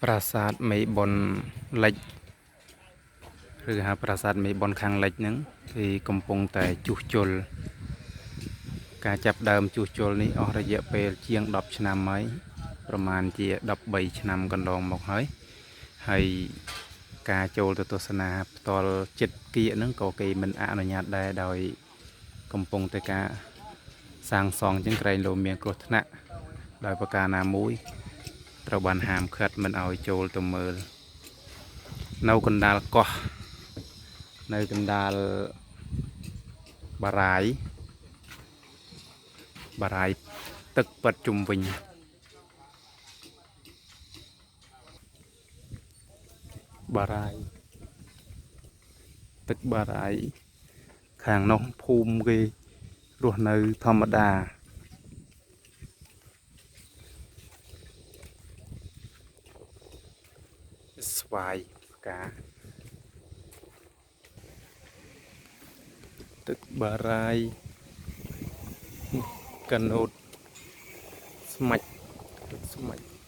ปราสาทមេបុណ្យលិចឬហៅប្រាសាទមេបុណ្យខាងលិចហ្នឹងគឺកំពុងតែជួសជុលការចាប់ដើមជួសជុលនេះអស់រយៈពេលជាង10ឆ្នាំហើយប្រមាណជា13ឆ្នាំកន្លងមកហើយការចូលទៅទស្សនាផ្ទាល់ចិត្តគៀកហ្នឹងក៏គេមិនអនុញ្ញាតដែរដោយកំពុងតែការសាងសង់ជាងក្រែងលោមានគ្រោះថ្នាក់ដោយប្រការណាមួយត្រូវបានហាមឃាត់មិនឲ្យចូលទៅមើលនៅកណ្ដាលកោះនៅកណ្ដាលបារាយទឹកប៉ិតជុំវិញបារាយទឹកបារាយខាងនោះភូមិគេរស់នៅធម្មតាស្វាយផ្កាទឹកបារាយកណូតស្មាច់ទឹកស្មាច់